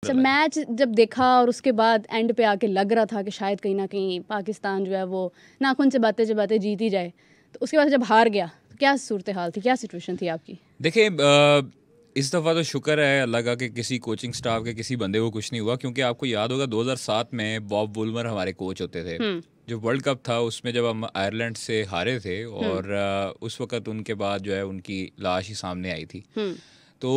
अच्छा, मैच जब देखा और उसके बाद एंड पे आके लग रहा था कि शायद कहीं ना कहीं पाकिस्तान जो है वो नाखून चबाते चबाते जीत ही जाए, तो उसके बाद जब हार गया तो क्या सूरत हाल थी, क्या सिचुएशन थी आपकी? देखिए इस दफ़ा तो शुक्र है अल्लाह का कि किसी कोचिंग स्टाफ के किसी बंदे को कुछ नहीं हुआ, क्योंकि आपको याद होगा 2007 में बॉब वुलमर हमारे कोच होते थे। जो वर्ल्ड कप था उसमें जब हम आयरलैंड से हारे थे और उस वक़्त उनके बाद जो है उनकी लाश ही सामने आई थी। तो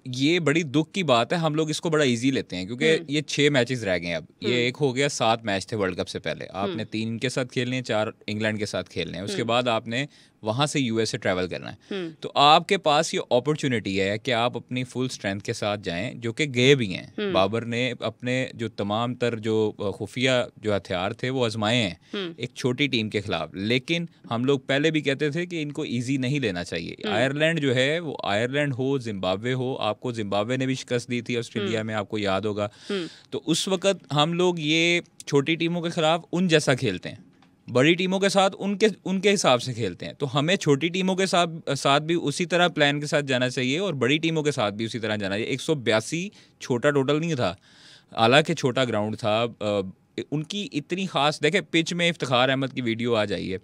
ये बड़ी दुख की बात है, हम लोग इसको बड़ा इजी लेते हैं क्योंकि ये 6 मैचेस रह गए हैं अब। ये एक हो गया, 7 मैच थे वर्ल्ड कप से पहले, आपने 3 इनके साथ खेलने हैं, 4 इंग्लैंड के साथ खेलने हैं, उसके बाद आपने वहाँ से यूएस से ट्रैवल करना है। तो आपके पास ये अपॉर्चुनिटी है कि आप अपनी फुल स्ट्रेंथ के साथ जाएं, जो कि गए भी हैं। बाबर ने अपने जो तमाम तर जो खुफिया जो हथियार थे वो आजमाए हैं एक छोटी टीम के खिलाफ। लेकिन हम लोग पहले भी कहते थे कि इनको ईजी नहीं लेना चाहिए। आयरलैंड जो है वो आयरलैंड हो, जिम्बाब्वे हो, आपको जिम्बाब्वे ने भी शिकस्त दी थी ऑस्ट्रेलिया में, आपको याद होगा। तो उस वक्त हम लोग ये छोटी टीमों के खिलाफ उन जैसा खेलते हैं, बड़ी टीमों के साथ उनके हिसाब से खेलते हैं। तो हमें छोटी टीमों के साथ भी उसी तरह प्लान के साथ जाना चाहिए और बड़ी टीमों के साथ भी उसी तरह जाना चाहिए। 182 छोटा टोटल नहीं था, हालांकि छोटा ग्राउंड था। उनकी इतनी खास देखे, पिच में इफ्तिखार अहमद की वीडियो आ जाइए।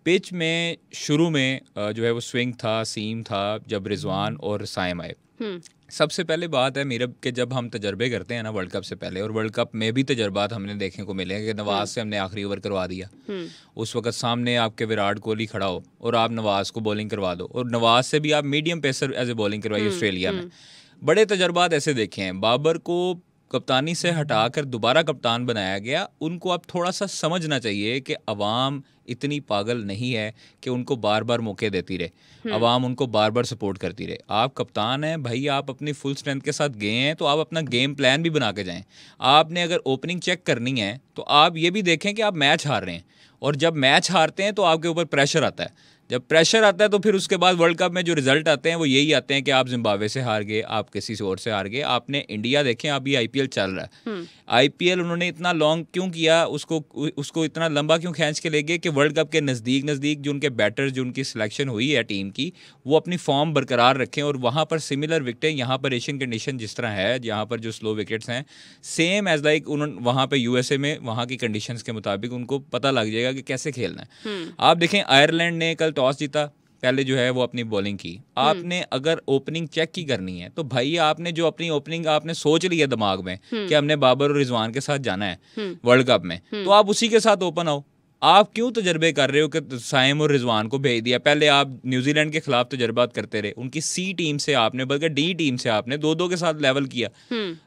पिच में शुरू में जो है वो स्विंग था, सीम था, जब रिजवान और साइम आए। सबसे पहले बात है मीरब के, जब हम तजर्बे करते हैं ना वर्ल्ड कप से पहले, और वर्ल्ड कप में भी तजर्बात हमने देखने को मिले हैं कि नवाज से हमने आखिरी ओवर करवा दिया। उस वक्त सामने आपके विराट कोहली खड़ा हो और आप नवाज को बॉलिंग करवा दो, और नवाज से भी आप medium pacer as a bowling करवाई ऑस्ट्रेलिया में। बड़े तजर्बात ऐसे देखे हैं। बाबर को कप्तानी से हटाकर दोबारा कप्तान बनाया गया। उनको अब थोड़ा सा समझना चाहिए कि अवाम इतनी पागल नहीं है कि उनको बार बार मौके देती रहे, अवाम उनको बार बार सपोर्ट करती रहे। आप कप्तान हैं भाई, आप अपनी फुल स्ट्रेंथ के साथ गए हैं तो आप अपना गेम प्लान भी बना के जाएं। आपने अगर ओपनिंग चेक करनी है तो आप ये भी देखें कि आप मैच हार रहे हैं, और जब मैच हारते हैं तो आपके ऊपर प्रेशर आता है। जब प्रेशर आता है तो फिर उसके बाद वर्ल्ड कप में जो रिजल्ट आते हैं वो यही आते हैं कि आप जिम्बाब्वे से हार गए, आप किसी से और से हार गए। आपने इंडिया देखें, अभी आईपीएल चल रहा है, आईपीएल उन्होंने इतना लॉन्ग क्यों किया, उसको इतना लंबा क्यों खींच के ले गए कि वर्ल्ड कप के नज़दीक जो उनके बैटर, जो उनकी सिलेक्शन हुई है टीम की, वो अपनी फॉर्म बरकरार रखें और वहाँ पर सिमिलर विकेटें, यहाँ पर एशियन कंडीशन जिस तरह है, यहाँ पर जो स्लो विकेट्स हैं सेम एज लाइक उन्होंने वहाँ पर यूएसए में वहाँ की कंडीशंस के मुताबिक उनको पता लग जाएगा कि कैसे खेलना है। आप देखें आयरलैंड ने कल टॉस जीता, पहले जो है वो अपनी बॉलिंग की। आपने अगर ओपनिंग चेक की करनी है तो भाई आपने जो अपनी ओपनिंग आपने सोच लिया दिमाग में कि हमने बाबर और रिजवान के साथ जाना है वर्ल्ड कप में, तो आप उसी के साथ ओपन आओ। आप क्यों तजर्बे कर रहे हो कि साइम और रिजवान को भेज दिया? पहले आप न्यूजीलैंड के खिलाफ तजर्बात करते रहे, उनकी सी टीम से आपने, बल्कि डी टीम से आपने 2-2 के साथ लेवल किया,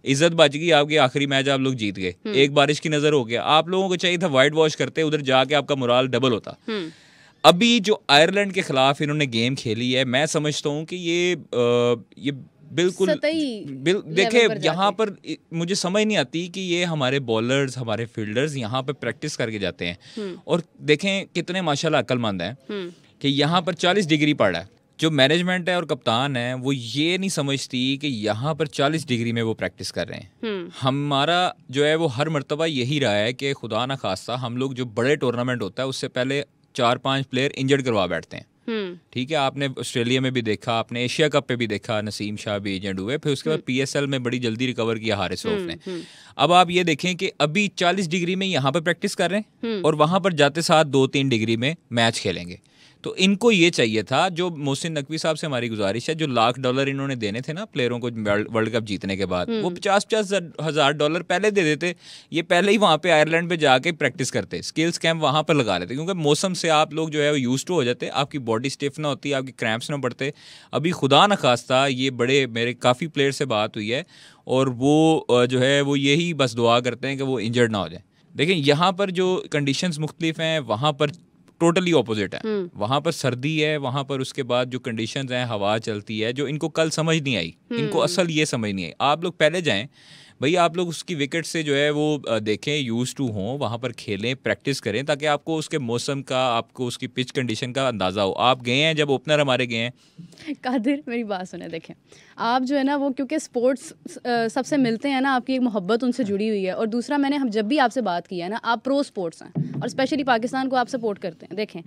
इज्जत बच गई आपकी। आखिरी मैच आप लोग जीत गए, एक बारिश की नजर हो गया। आप लोगों को चाहिए था वाइट वॉश करते, उधर जाके आपका मोराल डबल होता। अभी जो आयरलैंड के खिलाफ इन्होंने गेम खेली है, मैं समझता हूँ कि ये बिल्कुल देखे, यहाँ पर मुझे समझ नहीं आती कि ये हमारे बॉलर्स, हमारे फील्डर्स यहाँ पर प्रैक्टिस करके जाते हैं और देखें कितने माशाल्लाह अक्लमंद हैं कि यहाँ पर 40 डिग्री पड़ा है। जो मैनेजमेंट है और कप्तान है वो ये नहीं समझती कि यहाँ पर 40 डिग्री में वो प्रैक्टिस कर रहे हैं। हमारा जो है वो हर मर्तबा यही रहा है कि खुदा ना खास्ता हम लोग जो बड़े टूर्नामेंट होता है उससे पहले 4-5 प्लेयर इंजर्ड करवा बैठते हैं। ठीक है, आपने ऑस्ट्रेलिया में भी देखा, आपने एशिया कप पे भी देखा, नसीम शाह भी एजेंट हुए, फिर उसके बाद पीएसएल में बड़ी जल्दी रिकवर किया हारिस रऊफ ने। अब आप ये देखें कि अभी 40 डिग्री में यहाँ पर प्रैक्टिस कर रहे हैं और वहां पर जाते साथ 2-3 डिग्री में मैच खेलेंगे। तो इनको ये चाहिए था, जो मोहसिन नकवी साहब से हमारी गुजारिश है, जो $1,00,000 इन्होंने देने थे ना प्लेयरों को वर्ल्ड कप जीतने के बाद, वो 50-50 हज़ार डॉलर पहले दे देते। ये पहले ही वहाँ पे आयरलैंड पे जाके प्रैक्टिस करते, स्किल्स कैंप वहाँ पर लगा लेते, क्योंकि मौसम से आप लोग जो है वो यूज्ड टू हो जाते, आपकी बॉडी स्टिफ ना होती, आपकी क्रैम्प्स ना बढ़ते। अभी खुदा न खास्ता ये बड़े, मेरे काफ़ी प्लेयर से बात हुई है और वो जो है वो यही बस दुआ करते हैं कि वो इंजर्ड ना हो जाए। देखिए यहाँ पर जो कंडीशंस मुख्तलिफ हैं, वहाँ पर टोटली ऑपोजिट है। वहां पर सर्दी है, वहां पर उसके बाद जो कंडीशंस हैं, हवा चलती है, जो इनको कल समझ नहीं आई, इनको असल ये समझ नहीं आई। आप लोग पहले जाएं भाई, आप लोग उसकी विकेट से जो है वो देखें, यूज टू हों, वहाँ पर खेलें, प्रैक्टिस करें, ताकि आपको उसके मौसम का, आपको उसकी पिच कंडीशन का अंदाज़ा हो। आप गए हैं, जब ओपनर हमारे गए हैं। कादिर मेरी बात सुने, देखें आप जो है ना वो, क्योंकि स्पोर्ट्स सबसे मिलते हैं ना, आपकी एक मोहब्बत उनसे जुड़ी हुई है, और दूसरा मैंने हम जब भी आपसे बात की है ना, आप प्रो स्पोर्ट्स हैं और स्पेशली पाकिस्तान को आप सपोर्ट करते हैं। देखें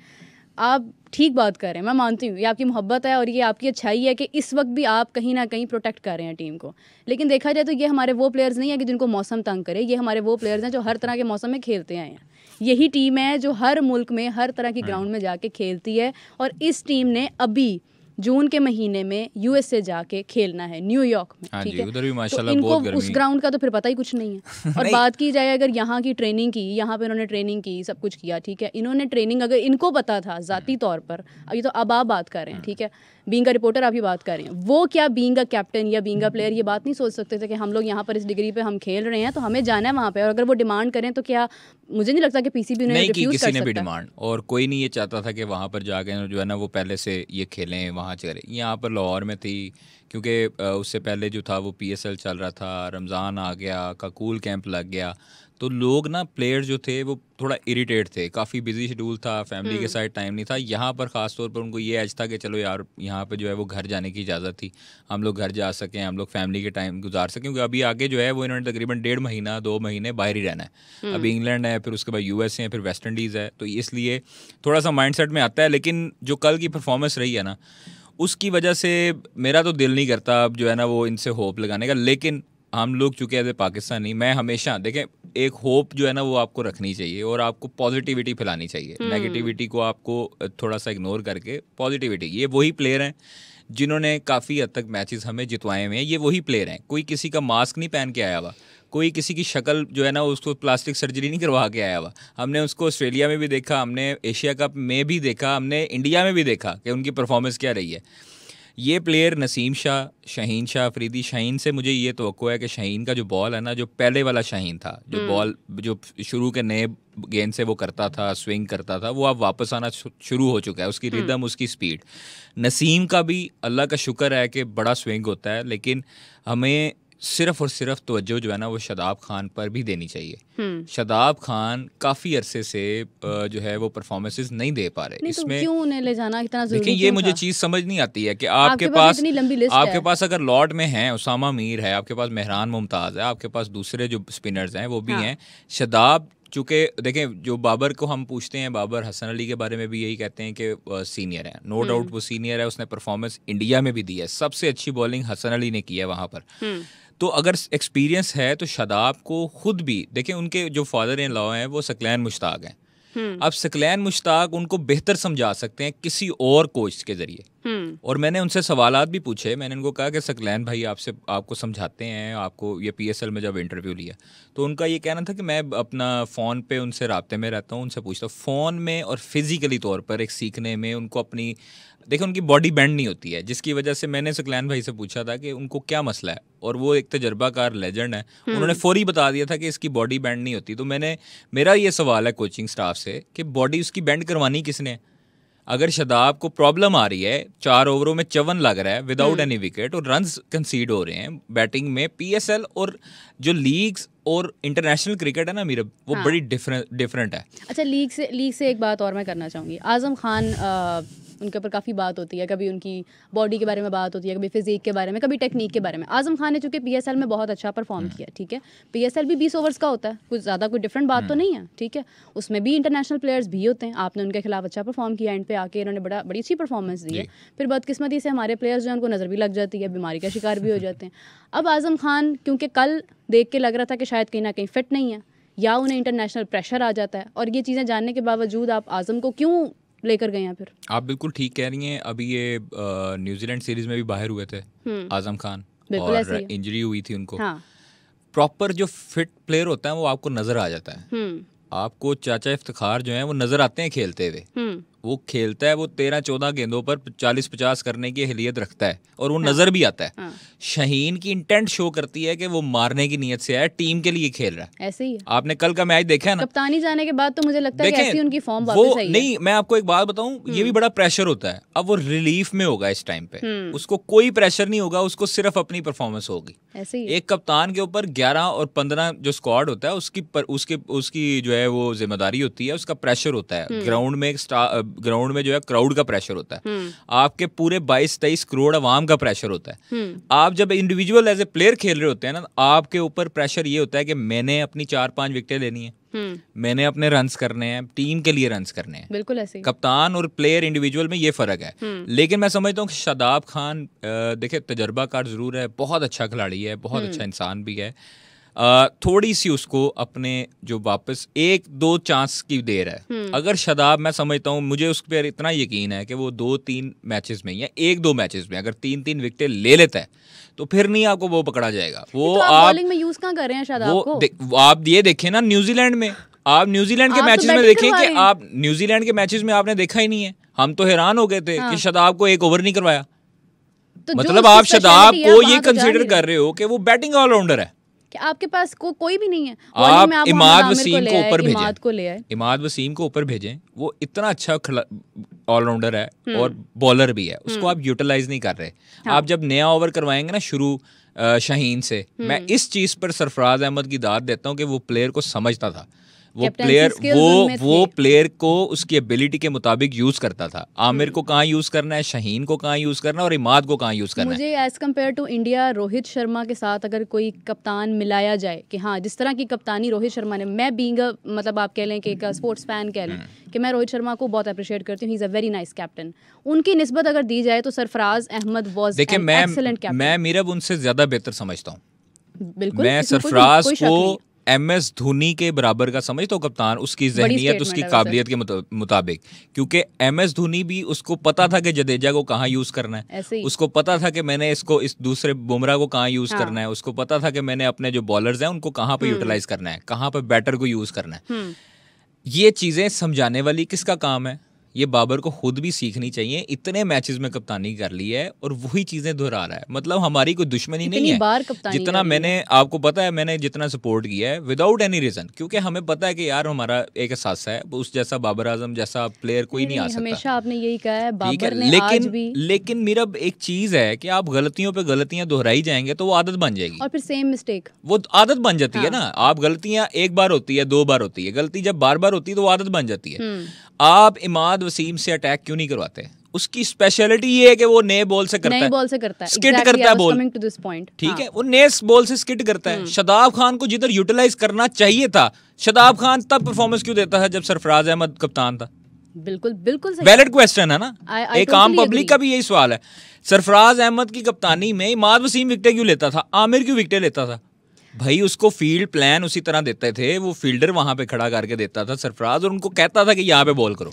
आप ठीक बात कर रहे हैं, मैं मानती हूँ ये आपकी मोहब्बत है और ये आपकी अच्छाई है कि इस वक्त भी आप कहीं ना कहीं प्रोटेक्ट कर रहे हैं टीम को। लेकिन देखा जाए तो ये हमारे वो प्लेयर्स नहीं है कि जिनको मौसम तंग करे, ये हमारे वो प्लेयर्स हैं जो हर तरह के मौसम में खेलते आए हैं। यही टीम है जो हर मुल्क में हर तरह की ग्राउंड में जाके खेलती है, और इस टीम ने अभी जून के महीने में यूएसए जाके खेलना है, न्यूयॉर्क में, ठीक है। उधर भी तो माशाल्लाह इनको बहुत गर्मी उस ग्राउंड का तो फिर पता ही कुछ नहीं है। और बात की जाए अगर यहाँ की ट्रेनिंग की, यहाँ पे उन्होंने ट्रेनिंग की, सब कुछ किया, ठीक है। इन्होंने ट्रेनिंग अगर इनको पता था ज़ाती तौर पर, अभी तो अब आप बात कर रहे हैं, ठीक है, बीइंग अ रिपोर्टर आप ही बात कर रहे हैं, वो क्या बीइंग अ कैप्टन या बीइंग अ प्लेयर ये बात नहीं सोच सकते थे कि हम लोग यहाँ पर इस डिग्री पे हम खेल रहे हैं तो हमें जाना है वहाँ पे, और अगर वो डिमांड करें तो क्या, मुझे नहीं लगता कि पीसीबी उन्हें नहीं की रिफ्यूज किसी कर ने भी सकता है। डिमांड, और कोई नहीं ये चाहता था कि वहाँ पर जाके जो है ना वो पहले से ये खेलें वहाँ चले। यहाँ पर लाहौर में थी क्योंकि उससे पहले जो था वो पीएसएल चल रहा था, रमज़ान आ गया, काकूल कैंप लग गया, तो लोग ना प्लेयर जो थे वो थोड़ा इरिटेट थे, काफ़ी बिजी शेड्यूल था, फैमिली के साथ टाइम नहीं था। यहाँ पर ख़ास तौर पर उनको ये एज था कि चलो यार यहाँ पे जो है वो घर जाने की इजाज़त थी, हम लोग घर जा सकें, हम लोग फैमिली के टाइम गुजार सकें, क्योंकि अभी आगे जो है वो इन्होंने तकरीबन 1.5 महीना 2 महीने बाहर ही रहना है। अभी इंग्लैंड है, फिर उसके बाद यूएस है, फिर वेस्ट इंडीज़ है, तो इसलिए थोड़ा सा माइंडसेट में आता है। लेकिन जो कल की परफॉर्मेंस रही है ना, उसकी वजह से मेरा तो दिल नहीं करता अब जो है ना वो इनसे होप लगाने का। लेकिन हम लोग चूँकि एज ए पाकिस्तानी, मैं हमेशा देखें एक होप जो है ना वो आपको रखनी चाहिए और आपको पॉजिटिविटी फैलानी चाहिए। नेगेटिविटी को आपको थोड़ा सा इग्नोर करके पॉजिटिविटी, ये वही प्लेयर हैं जिन्होंने काफ़ी हद तक मैचेस हमें जितवाए हुए हैं, ये वही प्लेयर हैं। कोई किसी का मास्क नहीं पहन के आया हुआ, कोई किसी की शक्ल जो है ना उसको प्लास्टिक सर्जरी नहीं करवा के आया हुआ। हमने उसको ऑस्ट्रेलिया में भी देखा, हमने एशिया कप में भी देखा, हमने इंडिया में भी देखा कि उनकी परफॉर्मेंस क्या रही है। ये प्लेयर नसीम शाह, शाहीन शाह अफरीदी, शाहीन से मुझे ये तवक्को है कि शाहीन का जो बॉल है ना, जो पहले वाला शाहीन था, जो बॉल जो शुरू के नए गेंद से वो करता था, स्विंग करता था, वो अब वापस आना शुरू हो चुका है, उसकी रिदम, उसकी स्पीड। नसीम का भी अल्लाह का शुक्र है कि बड़ा स्विंग होता है, लेकिन हमें सिर्फ और सिर्फ तवज्जो जो है ना वो शादाब खान पर भी देनी चाहिए। शादाब खान काफ़ी अरसे से जो है वो परफॉर्मेंसेस नहीं दे पा रहे। इसमें तो क्यों उन्हें ले जाना इतना जरूरी लेकिन ये मुझे चीज़ समझ नहीं आती है कि आपके पास इतनी लंबी लिस्ट है। आपके पास अगर लॉर्ड में हैं उसामा मीर है, आपके पास मेहरान मुमताज़ है, आपके पास दूसरे जो स्पिनर्स हैं वो भी हैं। शादाब चूँकि देखें, जो बाबर को हम पूछते हैं, बाबर हसन अली के बारे में भी यही कहते हैं कि सीनियर है, नो डाउट वो सीनियर है, उसने परफॉर्मेंस इंडिया में भी दी है, सबसे अच्छी बॉलिंग हसन अली ने की है वहाँ पर। तो अगर एक्सपीरियंस है तो शादाब को खुद भी देखें, उनके जो फादर इन लॉ हैं वो सकलैन मुश्ताक हैं। अब सकलैन मुश्ताक उनको बेहतर समझा सकते हैं किसी और कोच के जरिए। और मैंने उनसे सवालात भी पूछे, मैंने उनको कहा कि सकलैन भाई आपको समझाते हैं, आपको ये पीएसएल में जब इंटरव्यू लिया तो उनका ये कहना था कि मैं अपना फ़ोन पे उनसे राब्ते में रहता हूँ, उनसे पूछता हूँ फ़ोन में और फिज़िकली तौर पर एक सीखने में उनको अपनी देखो उनकी बॉडी बैंड नहीं होती है, जिसकी वजह से मैंने सकलैन भाई से पूछा था कि उनको क्या मसला है, और वो एक तजर्बाकार लेजेंड है, उन्होंने फौरी बता दिया था कि इसकी बॉडी बैंड नहीं होती। तो मेरा ये सवाल है कोचिंग स्टाफ से कि बॉडी उसकी बैंड करवानी किसने? अगर शादाब को प्रॉब्लम आ रही है, 4 ओवरों में 54 लग रहा है विदाउट एनी विकेट और रन्स कंसीड हो रहे हैं बैटिंग में, पीएसएल और जो लीग्स और इंटरनेशनल क्रिकेट है ना मीरा, वो बड़ी डिफरेंट है। अच्छा, लीग से एक बात और मैं करना चाहूँगी। आज़म खान उनके ऊपर काफ़ी बात होती है, कभी उनकी बॉडी के बारे में बात होती है, कभी फिजिक के बारे में, कभी टेक्निक के बारे में। आज़म खान ने चूँकि पीएसएल में बहुत अच्छा परफॉर्म किया, ठीक है, पीएसएल भी 20 ओवर्स का होता है, कुछ ज़्यादा कोई डिफरेंट बात तो नहीं है, ठीक है, उसमें भी इंटरनेशनल प्लेयर्स भी होते हैं। आपने उनके खिलाफ अच्छा परफॉर्म किया, एंड पे आके इन्होंने बड़ी अच्छी परफॉर्मेंस दी है, फिर बदकिस्मती से हमारे प्लेयर्स जो है उनको नज़र भी लग जाती है, बीमारी का शिकार भी हो जाते हैं। अब आज़म खान क्योंकि कल देख के लग रहा था कि शायद कहीं ना कहीं फिट नहीं है, या उन्हें इंटरनेशनल प्रेशर आ जाता है, और ये चीज़ें जानने के बावजूद आप आज़म को क्यों लेकर गए हैं फिर? आप बिल्कुल ठीक कह रही हैं। अभी ये न्यूजीलैंड सीरीज में भी बाहर हुए थे आज़म खान, और इंजरी हुई थी उनको। प्रॉपर जो फिट प्लेयर होता है वो आपको नज़र आ जाता है। आपको चाचा इफ्तिखार जो है वो नज़र आते हैं खेलते हुए, वो खेलता है, वो 13-14 गेंदों पर 40-50 करने की अहलियत रखता है, और वो नज़र भी आता है। शाहीन की इंटेंट शो करती है कि वो मारने की नीयत से आया, टीम के लिए खेल रहा है। ऐसे ही है। आपने कल का मैच देखा है ना, कप्तानी जाने के बाद तो मुझे लगता है कि ऐसी उनकी फॉर्म वापस आई है। नहीं, मैं आपको एक बात बताऊं, ये भी बड़ा प्रेशर होता है। अब वो रिलीफ में होगा इस टाइम पे, उसको कोई प्रेशर नहीं होगा, उसको सिर्फ अपनी परफॉर्मेंस होगी। ऐसे ही एक कप्तान के ऊपर 11 और 15 जो स्क्वाड होता है उसकी जो है वो जिम्मेदारी होती है, उसका प्रेशर होता है। ग्राउंड में एक ग्राउंड में जो है क्राउड का प्रेशर होता है, आपके पूरे 22-23 करोड़ अवाम का प्रेशर होता है। आप जब इंडिविजुअल एज ए प्लेयर खेल रहे होते हैं ना, आपके ऊपर प्रेशर ये होता है कि मैंने अपनी 4-5 विकेटें लेनी है, मैंने अपने रन्स करने हैं, टीम के लिए रन्स करने हैं। बिल्कुल ऐसे ही। कप्तान और प्लेयर इंडिविजुअल में ये फर्क है। लेकिन मैं समझता हूँ कि शादाब खान देखिए तजर्बाकार जरूर है, बहुत अच्छा खिलाड़ी है, बहुत अच्छा इंसान भी है। थोड़ी सी उसको अपने जो वापस 1-2 चांस की देर है। अगर शादाब, मैं समझता हूँ, मुझे उस पर इतना यकीन है कि वो 2-3 मैचेस में या 1-2 मैचेस में अगर 3-3 विकेटें ले लेता है तो फिर नहीं आपको वो पकड़ा जाएगा। वो तो आप बॉलिंग में यूज कहाँ कर रहे हैं शादाब को? आप ये देखें ना न्यूजीलैंड में, आप न्यूजीलैंड के मैचेस में देखें कि आप न्यूजीलैंड के मैचेस में आपने देखा ही नहीं है। हम तो हैरान हो गए थे कि शादाब को 1 ओवर नहीं करवाया। तो मतलब आप शादाब को ये कंसीडर कर रहे हो कि वो बैटिंग ऑलराउंडर है, कि आपके पास कोई भी नहीं है। आप इमाद वसीम को ऊपर भेजें, इमाद वसीम को ऊपर भेजें, वो इतना अच्छा ऑलराउंडर है और बॉलर भी है, उसको आप यूटिलाइज नहीं कर रहे। आप जब नया ओवर करवाएंगे ना शुरू शाहीन से, मैं इस चीज पर सरफराज अहमद की दाद देता हूँ कि वो प्लेयर को समझता था, वो प्लेयर को उसकी एबिलिटी के मुताबिक यूज करता था। आमिर को कहाँ यूज करना है, शाहीन को कहाँ यूज करना है और इमाद को कहाँ यूज करना है। मुझे as compare to India Rohit Sharma के साथ अगर कोई कप्तान मिलाया जाए कि हाँ जिस तरह की कप्तानी रोहित शर्मा ने, मैं बीइंग मतलब आप कह लें कि एक स्पोर्ट्स फैन कह लें कि मैं रोहित शर्मा को बहुत अप्रिशिएट करती हूँ, he is a very nice captain. उनकी निस्बत अगर दी जाए तो Sarfaraz Ahmed was an excellent captain. मैं मीरब उनसे ज्यादा बेहतर समझता हूँ। बिल्कुल, मैं सरफराज को MS धोनी के बराबर का समझता हूँ कप्तान, उसकी ज़हनियत, उसकी काबिलियत के मुताबिक, क्योंकि MS धोनी भी उसको पता था कि जडेजा को कहाँ यूज करना है, उसको पता था कि मैंने इसको इस दूसरे बुमराह को कहाँ यूज करना है, उसको पता था कि मैंने अपने जो बॉलर्स हैं उनको कहाँ पे यूटिलाइज करना है, कहाँ पे बैटर को यूज करना है। ये चीजें समझाने वाली किसका काम है? ये बाबर को खुद भी सीखनी चाहिए। इतने मैचेस में कप्तानी कर ली है और वही चीजें दोहरा रहा है। मतलब हमारी कोई दुश्मनी नहीं है, जितना मैंने आपको पता है, मैंने जितना सपोर्ट किया है विदाउट एनी रीजन, क्योंकि हमें पता है कि यार हमारा एक एहसास है, उस जैसा बाबर आजम जैसा प्लेयर कोई नहीं आ सकता। हमेशा आपने यही कहा है, बाबर ने आज भी। लेकिन मेरा एक चीज है कि आप गलतियों पे गलतियां दोहराई जाएंगे तो वो आदत बन जाएगी, और फिर सेम मिस्टेक वो आदत बन जाती है ना। आप गलतियां एक बार होती है, 2 बार होती है, गलती जब बार बार होती है तो वो आदत बन जाती है। आप इमाद वसीम से अटैक क्यों नहीं करवाते? उसकी स्पेशलिटी ये है कि वो नए बॉल से करता है, स्किट करता है बॉल, ठीक है, वो नए बॉल से स्किट करता है। शादाब खान को जिधर यूटिलाइज करना चाहिए था, शादाब खान तब परफॉर्मेंस क्यों देता है जब सरफराज अहमद कप्तान था? बिल्कुल बिल्कुल वैलिड क्वेश्चन है ना, एक आम पब्लिक का भी यही सवाल है। सरफराज अहमद की कप्तानी में इमाद वसीम विकेटें क्यों लेता था, आमिर क्यों विकेटें लेता था? भाई उसको फील्ड प्लान उसी तरह देते थे, वो फील्डर वहां पे खड़ा करके देता था सरफराज, और उनको कहता था कि यहाँ पे बॉल करो।